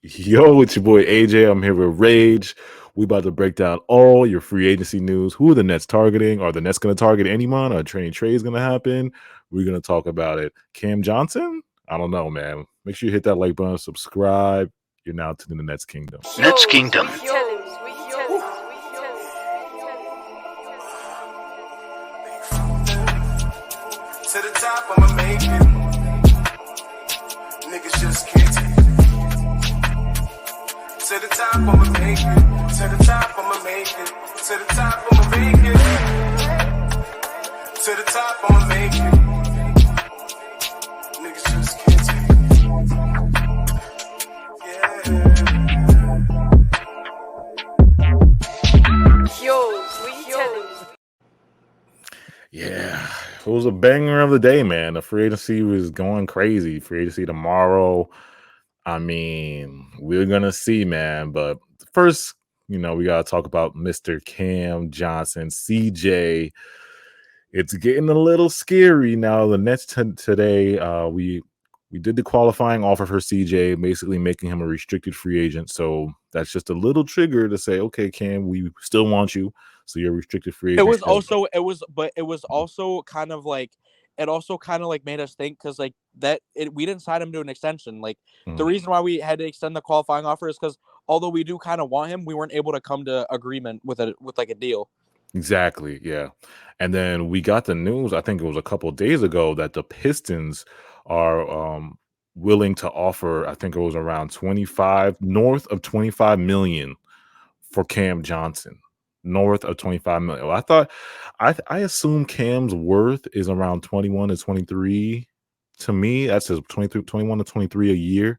Yo, it's your boy AJ. I'm here with Rage. We about to break down all your free agency news. Who are the Nets targeting? Are the Nets going to target anyone? Are training trades going to happen? We're going to talk about it. Cam Johnson? I don't know, man. Make sure you hit that like button, subscribe. You're now tuned in the Nets Kingdom. Nets Kingdom. To the top, I'ma make it. Niggas just can't take it. To the top, I'ma make it. To the top, I'ma make it. To the top, I'ma make it. To the top, I'ma make it. Niggas just can't take it. Yeah, it was a banger of the day, man. The free agency was going crazy. Free agency tomorrow. I mean, we're gonna see, man. But first, we gotta talk about Mr. Cam Johnson, CJ. It's getting a little scary now. The Nets today, we did the qualifying offer for CJ, basically making him a restricted free agent. So that's just a little trigger to say, okay, Cam, we still want you. So you're a restricted free agent. It was also kind of like made us think because we didn't sign him to an extension. Like the reason why we had to extend the qualifying offer is because although we do kind of want him, we weren't able to come to agreement with a deal. Exactly, yeah. And then we got the news, I think it was a couple of days ago, that the Pistons are willing to offer, I think it was around north of 25 million for Cam Johnson. North of 25 million. Well, I assume Cam's worth is around 21 to 23. To me, that's his 21 to 23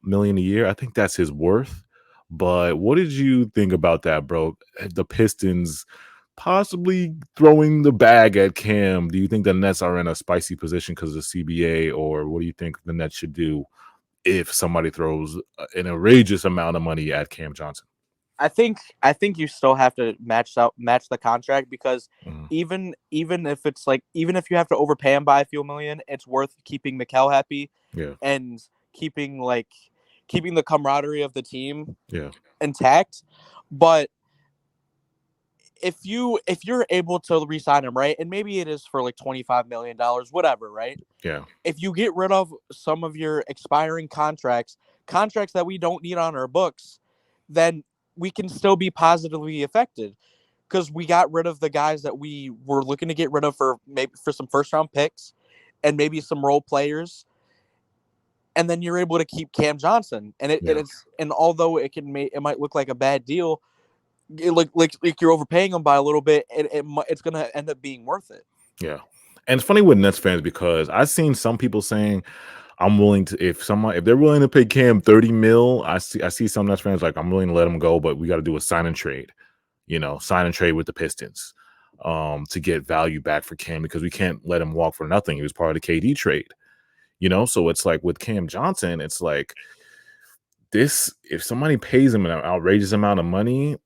million a year. I think that's his worth. But what did you think about that, bro? The Pistons possibly throwing the bag at Cam. Do you think the Nets are in a spicy position because of the CBA, or what do you think the Nets should do if somebody throws an outrageous amount of money at Cam Johnson? I think you still have to match the contract because even if you have to overpay him by a few million, it's worth keeping Mikal happy, and keeping the camaraderie of the team intact. But if you're able to re-sign him, right, and maybe it is for like $25 million, whatever, right? Yeah. If you get rid of some of your expiring contracts that we don't need on our books, then we can still be positively affected because we got rid of the guys that we were looking to get rid of for some first round picks and maybe some role players. And then you're able to keep Cam Johnson. And and although it might look like a bad deal, like you're overpaying him by a little bit, it's going to end up being worth it. Yeah. And it's funny with Nets fans because I've seen some people saying, I'm willing to, if they're willing to pay Cam 30 mil, I see some Nets fans like, I'm willing to let him go, but we got to do a sign and trade with the Pistons to get value back for Cam because we can't let him walk for nothing. He was part of the KD trade, so it's like with Cam Johnson, it's like this, if somebody pays him an outrageous amount of money,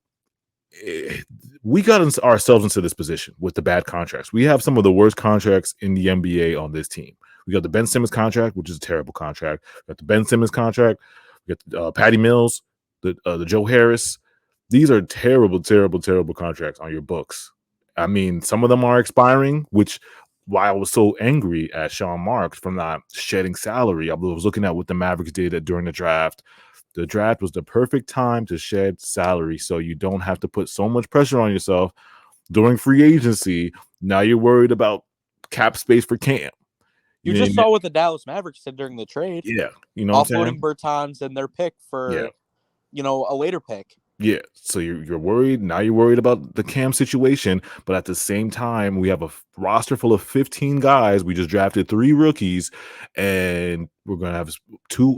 we got ourselves into this position with the bad contracts. We have some of the worst contracts in the NBA on this team. We got the Ben Simmons contract, which is a terrible contract. We got the Ben Simmons contract. We got Patty Mills, the Joe Harris. These are terrible, terrible, terrible contracts on your books. I mean, some of them are expiring, which why I was so angry at Sean Marks for not shedding salary. I was looking at what the Mavericks did during the draft. The draft was the perfect time to shed salary so you don't have to put so much pressure on yourself during free agency. Now you're worried about cap space for Cam. You just saw what the Dallas Mavericks did during the trade. Yeah. Offloading Bertans and their pick for, a later pick. Yeah. So you're worried. Now you're worried about the Cam situation. But at the same time, we have a roster full of 15 guys. We just drafted 3 rookies and we're going to have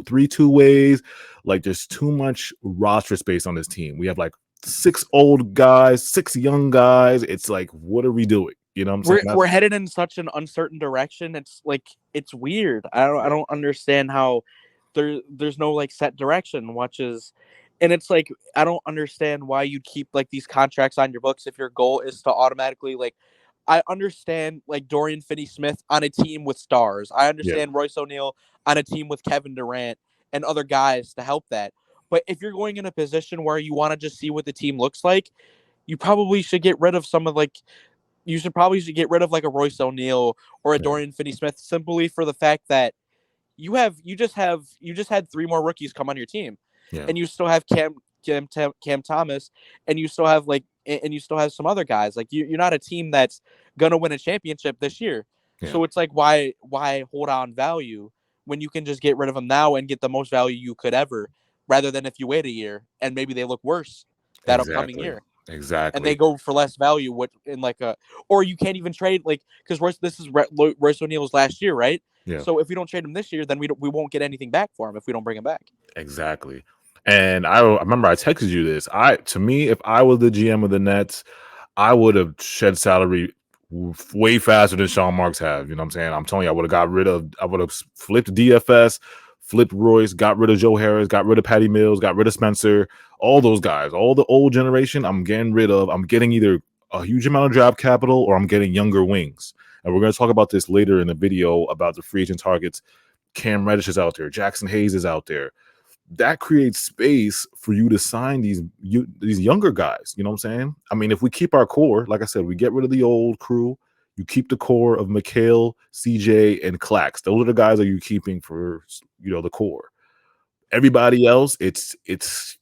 3 two-ways. Like there's too much roster space on this team. We have like 6 old guys, 6 young guys. It's like, what are we doing? You know what I'm saying? We're headed in such an uncertain direction. It's like, it's weird. I don't understand how there's no like set direction. And it's like, I don't understand why you'd keep like these contracts on your books if your goal is to automatically like, I understand like Dorian Finney-Smith on a team with stars. I understand Royce O'Neal on a team with Kevin Durant and other guys to help that. But if you're going in a position where you want to just see what the team looks like, you probably should get rid of some of like you should probably get rid of like a Royce O'Neal or a Yeah. Dorian Finney-Smith simply for the fact that you just had three more rookies come on your team, Yeah. and you still have Cam Thomas, and you still have some other guys. Like you're not a team that's gonna win a championship this year. Yeah. So it's like why hold on value when you can just get rid of them now and get the most value you could ever, rather than if you wait a year and maybe they look worse that upcoming Exactly. year and they Exactly. go for less value. What in like a or you can't even trade like because this is Royce O'Neal's last year, right? Yeah. So if we don't trade him this year, then we won't get anything back for him if we don't bring him back. Exactly. And I remember I texted you this. To me, if I was the GM of the Nets, I would have shed salary way faster than Sean Marks have. You know what I'm saying? I'm telling you, I would have flipped DFS, flipped Royce, got rid of Joe Harris, got rid of Patty Mills, got rid of Spencer, all those guys, all the old generation. I'm getting rid of. I'm getting either a huge amount of draft capital or I'm getting younger wings. And we're going to talk about this later in the video about the free agent targets. Cam Reddish is out there. Jackson Hayes is out there. That creates space for you to sign these younger guys. You know what I'm saying? I mean, if we keep our core, like I said, we get rid of the old crew. You keep the core of McHale, CJ, and Clax. Those are the guys that you're keeping for the core. Everybody else, it's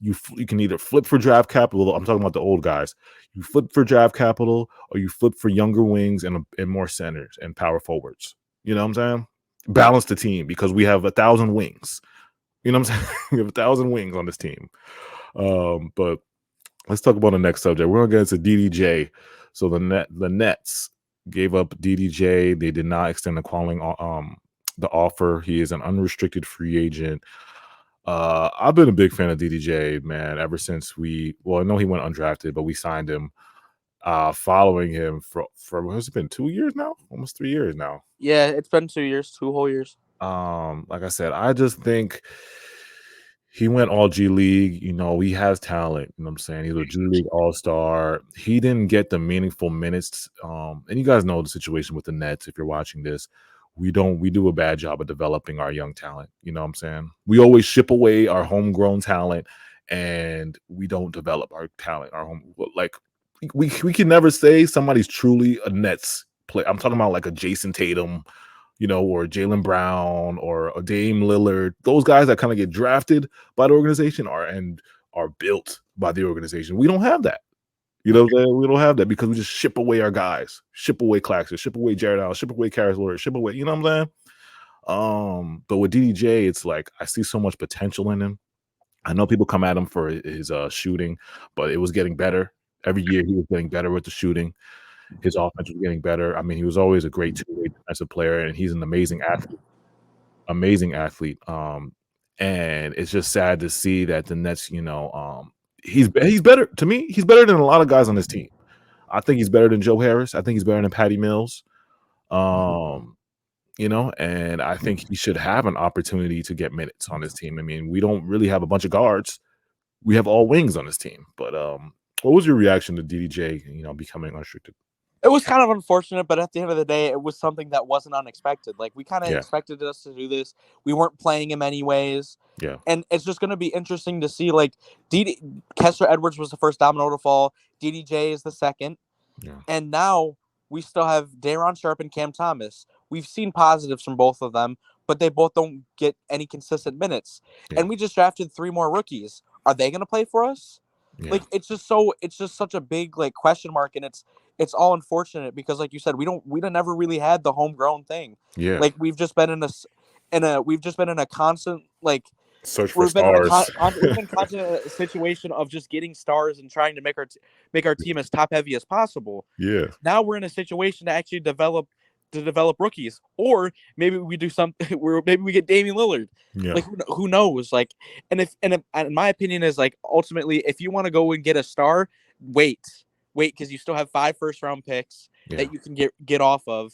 you can either flip for draft capital. I'm talking about the old guys. You flip for draft capital, or you flip for younger wings and more centers and power forwards. You know what I'm saying? Balance the team because we have 1,000 wings. You know what I'm saying? We have 1,000 wings on this team. But let's talk about the next subject. We're gonna get into DDJ. So the Nets gave up DDJ. They did not extend the offer. He is an unrestricted free agent. I've been a big fan of DDJ, man, ever since I know he went undrafted, but we signed him. Following him for has it been 2 years now? Almost 3 years now. Yeah, it's been 2 years, 2 whole years. Like I said, I just think he went all G League. He has talent. You know what I'm saying? He's a G League All-Star. He didn't get the meaningful minutes. And you guys know the situation with the Nets. If you're watching this, we do a bad job of developing our young talent. You know what I'm saying? We always ship away our homegrown talent, and we don't develop our talent. We can never say somebody's truly a Nets player. I'm talking about like a Jason Tatum, or Jaylen Brown or a Dame Lillard. Those guys that kind of get drafted by the organization are built by the organization. We don't have that. We don't have that because we just ship away our guys, ship away Claxton, ship away Jared Allen, ship away Karis Lillard, ship away. You know what I'm saying? But with DDJ, it's like I see so much potential in him. I know people come at him for his shooting, but it was getting better. Every year he was getting better with the shooting. His offense was getting better. I mean, he was always a great two-way defensive player, and he's an amazing athlete. And it's just sad to see that the Nets, he's better to me. He's better than a lot of guys on this team. I think he's better than Joe Harris. I think he's better than Patty Mills. And I think he should have an opportunity to get minutes on this team. I mean, we don't really have a bunch of guards. We have all wings on this team. But what was your reaction to DDJ, becoming unrestricted? It was kind of unfortunate, but at the end of the day, it was something that wasn't unexpected. Like we kind of expected us to do this. We weren't playing him anyways. Yeah. And it's just going to be interesting to see. Like Kessler Edwards was the first domino to fall. DDJ is the second. Yeah. And now we still have Daron Sharp and Cam Thomas. We've seen positives from both of them, but they both don't get any consistent minutes. Yeah. And we just drafted 3 more rookies. Are they going to play for us? Yeah. Like it's just such a big like question mark, and it's all unfortunate because like you said, we never really had the homegrown thing. Yeah. Like we've just been in a constant like search for stars. We've been constant in a situation of just getting stars and trying to make our team as top heavy as possible. Yeah. Now we're in a situation to actually develop rookies, or maybe we do something where maybe we get Damian Lillard. Yeah. Like who knows? Like, and my opinion is like ultimately, if you want to go and get a star, wait, because you still have 5 first-round picks that you can get off of,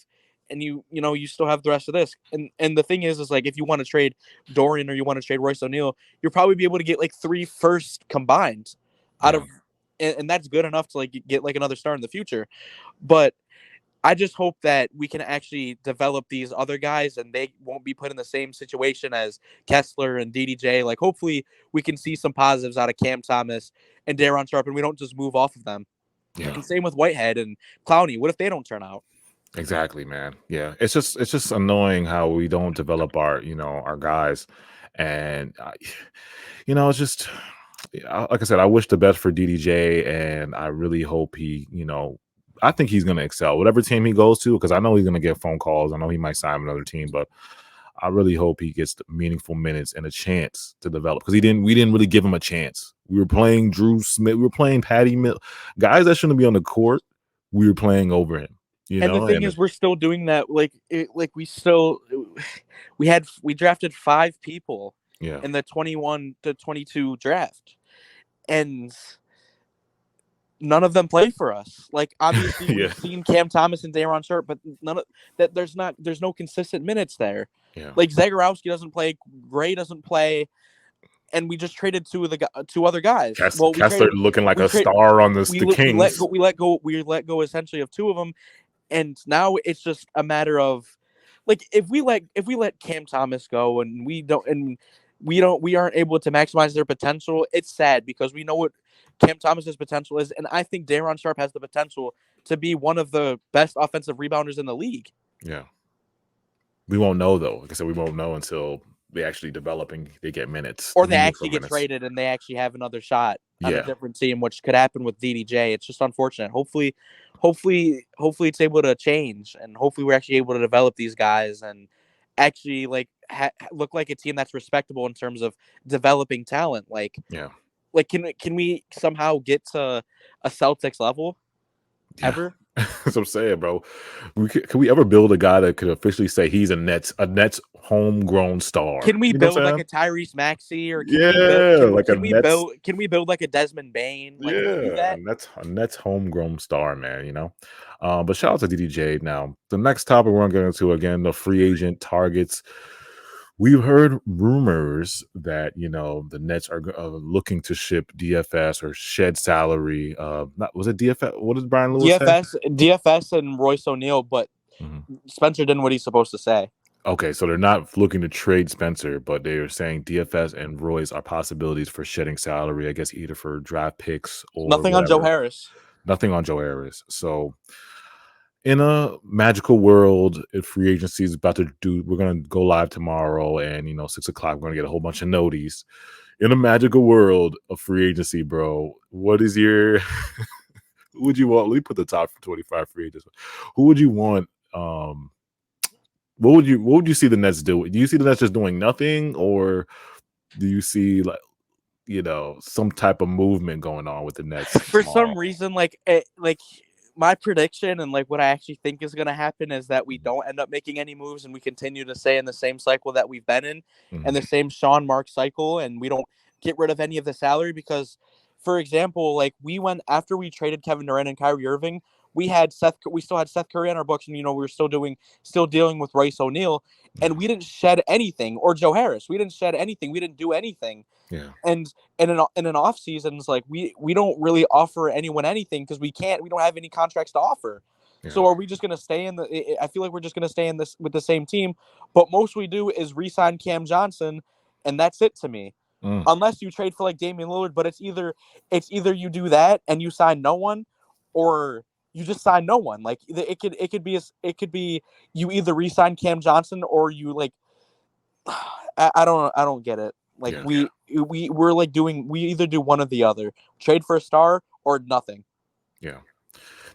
and you still have the rest of this. And the thing is like if you want to trade Dorian or you want to trade Royce O'Neal, you'll probably be able to get like 3 first combined out of, and that's good enough to like get like another star in the future, but. I just hope that we can actually develop these other guys and they won't be put in the same situation as Kessler and DDJ. Like, hopefully, we can see some positives out of Cam Thomas and Daron Sharp, and we don't just move off of them. Yeah. And same with Whitehead and Clowney. What if they don't turn out? Exactly, man. Yeah, it's just annoying how we don't develop our guys, and it's just like I said, I wish the best for DDJ, and I really hope I think he's gonna excel whatever team he goes to because I know he's gonna get phone calls. I know he might sign another team, but I really hope he gets the meaningful minutes and a chance to develop because we didn't really give him a chance. We were playing Drew Smith, we were playing Patty Mill, guys that shouldn't be on the court. We were playing over him. And the thing And is, we're still doing that. We drafted 5 people yeah, in the 21 to 22 draft, and none of them play for us. Like, obviously, yeah, we've seen Cam Thomas and Daron Sharp, but none of that. There's no consistent minutes there. yeah. Like, Zagorowski doesn't play, Gray doesn't play, and we just traded 2 other guys. Well, Kessler looking like we a trade star on the we Kings. let go essentially of 2 of them, and now it's just a matter of, like, if we let Cam Thomas go and we aren't able to maximize their potential, it's sad because we know what Cam Thomas's potential is, and I think Daron Sharp has the potential to be one of the best offensive rebounders in the league. Yeah, we won't know though. Like I said, we won't know until they actually develop and they get minutes Or they meaningful actually get minutes. traded and they actually have another shot on a Yeah, different team, which could happen with DDJ. It's just unfortunate. Hopefully it's able to change, and hopefully we're actually able to develop these guys and actually look like a team that's respectable in terms of developing talent. yeah, Can we somehow get to a Celtics level yeah. ever? That's what I'm saying, bro. Can we ever build a guy that could officially say he's a Nets homegrown star? Can we You know what build I'm like saying? a Tyrese Maxey, or Yeah, like a Nets. can we build like a Desmond Bain? Like, can we do Yeah, that? a Nets homegrown star, man. But shout out to DDJ. Now, the next topic we're going to get into again, the free agent targets. We've heard rumors that the Nets are looking to ship DFS or shed salary. Was it DFS? What did Brian Lewis say? DFS and Royce O'Neal, but Mhm. Spencer did what he's supposed to say. Okay, so they're not looking to trade Spencer, but they are saying DFS and Royce are possibilities for shedding salary. I guess either for draft picks or Nothing on Joe whatever. Harris. Nothing on Joe Harris. So in a magical world, if free agency is about to we're gonna go live tomorrow, and 6 o'clock, we're gonna get a whole bunch of noties. In a magical world of free agency, bro, what is your who would you want? Let me put the top 25 free agents. Who would you want? What would you see the Nets do? Do you see the Nets just doing nothing, or do you see some type of movement going on with the Nets For tomorrow? some reason, my prediction and like what I actually think is going to happen is that we don't end up making any moves and we continue to stay in the same cycle that we've been in, and the same Sean Mark cycle, and we don't get rid of any of the salary because, for example, like we went after we traded Kevin Durant and Kyrie Irving, we still had Seth Curry on our books, and we were still dealing with Royce O'Neal, and we didn't shed anything, or Joe Harris. We didn't shed anything. We didn't do anything. Yeah. And in an off seasons, like we don't really offer anyone anything because we don't have any contracts to offer. Yeah. So are we just going to stay I feel like we're just going to stay in this with the same team, but most we do is re-sign Cam Johnson, and that's it to me. Unless you trade for like Damian Lillard, but it's either you do that and you sign no one, or you just sign no one. Like it could be you either re-sign Cam Johnson or you like I don't get it. Like we're like we either do one or the other. Trade for a star or nothing. Yeah.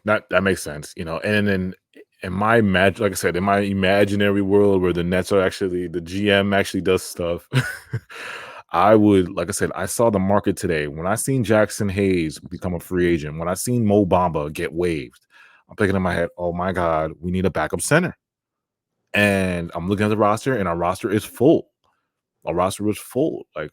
That makes sense, and then in my like I said, in my imaginary world where the Nets are actually the GM actually does stuff, I would, like I said, I saw the market today. When I seen Jackson Hayes become a free agent, when I seen Mo Bamba get waived, I'm thinking in my head, oh my God, we need a backup center. And I'm looking at the roster, and our roster is full. Our roster was full. Like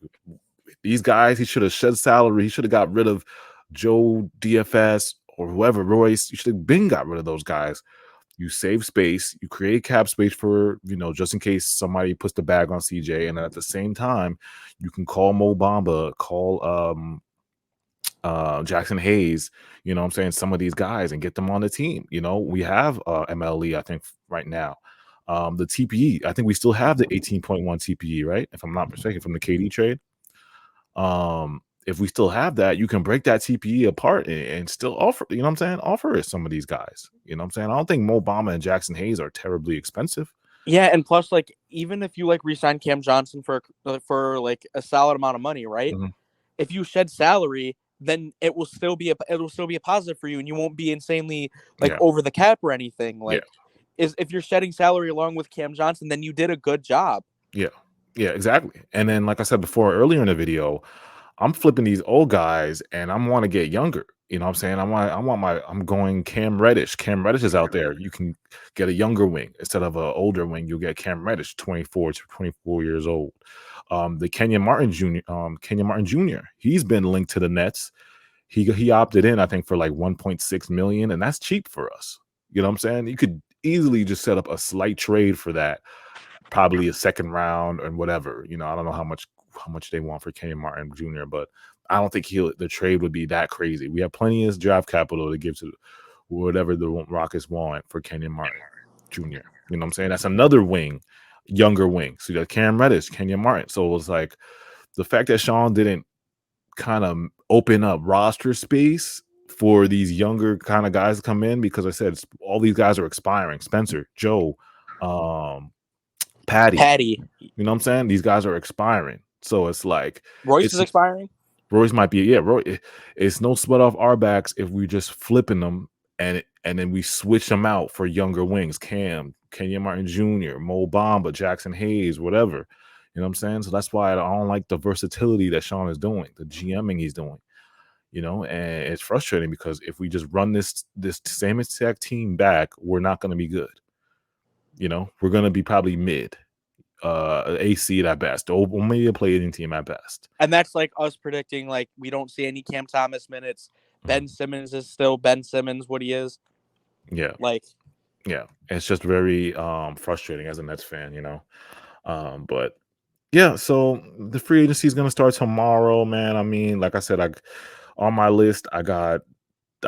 these guys, he should have shed salary. He should have got rid of Joe DFS or whoever, Royce. You should have been got rid of those guys. You save space. You create cap space for, just in case somebody puts the bag on CJ. And at the same time, you can call Mo Bamba, call Jackson Hayes, you know what I'm saying, some of these guys and get them on the team. You know, we have MLE, I think, right now. The TPE, I think we still have the 18.1 TPE, right? If I'm not mistaken, from the KD trade. If we still have that, you can break that TPE apart and still offer, you know what I'm saying? Offer it some of these guys. You know what I'm saying? I don't think Mo Bamba and Jackson Hayes are terribly expensive. Yeah, and plus, like, even if you like resign Cam Johnson for like a solid amount of money, right? Mhm. If you shed salary, then it will still be a positive for you, and you won't be insanely like Yeah. over the cap or anything. Yeah. Like, is if you're shedding salary along with Cam Johnson, then you did a good job. Yeah. Yeah, exactly. And then, like I said before earlier in the video, I'm flipping these old guys and I want to get younger. You know what I'm saying? I'm going Cam Reddish. Cam Reddish is out there. You can get a younger wing instead of an older wing. You'll get Cam Reddish, 24 to 24 years old. The Kenyon Martin Jr. He's been linked to the Nets. He opted in, I think, for like 1.6 million, and that's cheap for us. You know what I'm saying? You could easily just set up a slight trade for that, probably a second round and whatever. You know, I don't know how much they want for Kenyon Martin Jr., but I don't think the trade would be that crazy. We have plenty of draft capital to give to whatever the Rockets want for Kenyon Martin Jr. You know what I'm saying? That's another wing, younger wing. So you got Cam Reddish, Kenyon Martin. So it was like the fact that Sean didn't kind of open up roster space for these younger kind of guys to come in, because I said all these guys are expiring. Spencer, Joe, Patty, Patty, you know what I'm saying? These guys are expiring. So it's like Royce is it's expiring. Royce might be, yeah, Roy. It's no sweat off our backs if we just flipping them and then we switch them out for younger wings. Kenyon Martin Jr., Mo Bamba, Jackson Hayes, whatever. You know what I'm saying? So that's why I don't like the versatility that Sean is doing, the GMing he's doing. You know, and it's frustrating because if we just run this same exact team back, we're not going to be good. You know, we're going to be probably mid, a seed at best, or maybe a play-in team at best. And that's like us predicting like we don't see any Cam Thomas minutes. Ben Simmons is still Ben Simmons, what he is. Yeah. Like, Yeah. It's just very frustrating as a Nets fan, you know. But yeah, so the free agency is gonna start tomorrow, man. I mean, like I said, on my list, I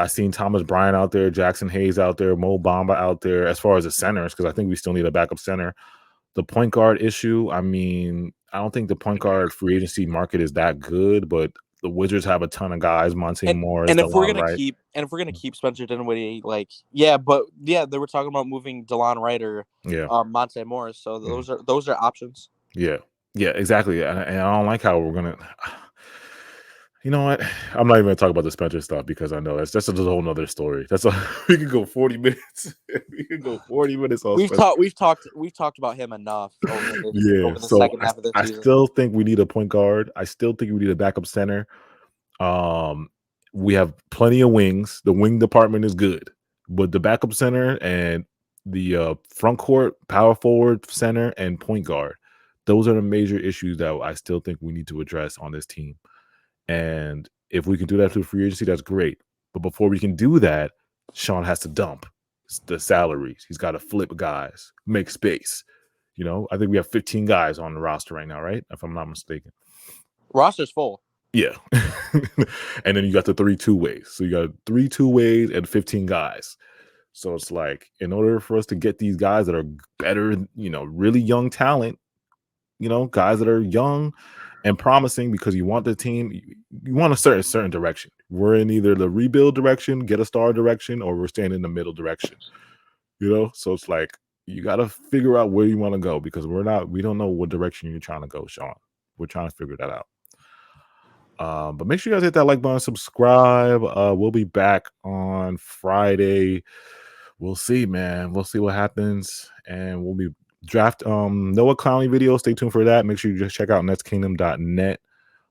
seen Thomas Bryant out there, Jackson Hayes out there, Mo Bamba out there. As far as the centers, because I think we still need a backup center. The point guard issue, I mean, I don't think the point guard free agency market is that good, but the Wizards have a ton of guys, Monte and Morris, and if we're DeLon gonna Wright. keep Spencer Dinwiddie, like, yeah, but yeah, they were talking about moving DeLon Wright or Yeah. Monte Morris. So those are options. Yeah. Yeah, exactly. And I don't like how we're gonna. You know what? I'm not even gonna talk about the Spencer stuff because I know that's a whole nother story. We could go 40 minutes. We could go 40 minutes on We've Spencer. talked about him enough Yeah. over the So second half of the I season. still think we need a point guard. I still think we need a backup center. We have plenty of wings. The wing department is good, but the backup center and the front court, power forward, center, and point guard, those are the major issues that I still think we need to address on this team. And if we can do that through free agency, that's great. But before we can do that, Sean has to dump the salaries. He's got to flip guys, make space. You know, I think we have 15 guys on the roster right now, right? If I'm not mistaken. Roster's full. Yeah. And then you got the 3 2-ways. So you got 3 2-ways and 15 guys. So it's like, in order for us to get these guys that are better, you know, really young talent, you know, guys that are young and promising, because you want the team, you want a certain direction. We're in either the rebuild direction, get a star direction, or we're staying in the middle direction. You know, so it's like you got to figure out where you want to go, because we don't know what direction you're trying to go, Sean. We're trying to figure that out. But make sure you guys hit that like button, subscribe. We'll be back on Friday. We'll see, man. We'll see what happens, and we'll be draft Noah Clowney video. Stay tuned for that. Make sure you just check out netskingdom.net.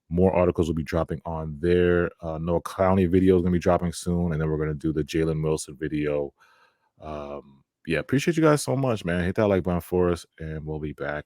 More articles will be dropping on there. Noah Clowney video is gonna be dropping soon, and then we're gonna do the Jalen Wilson video. Yeah, appreciate you guys so much, man. Hit that like button for us, and we'll be back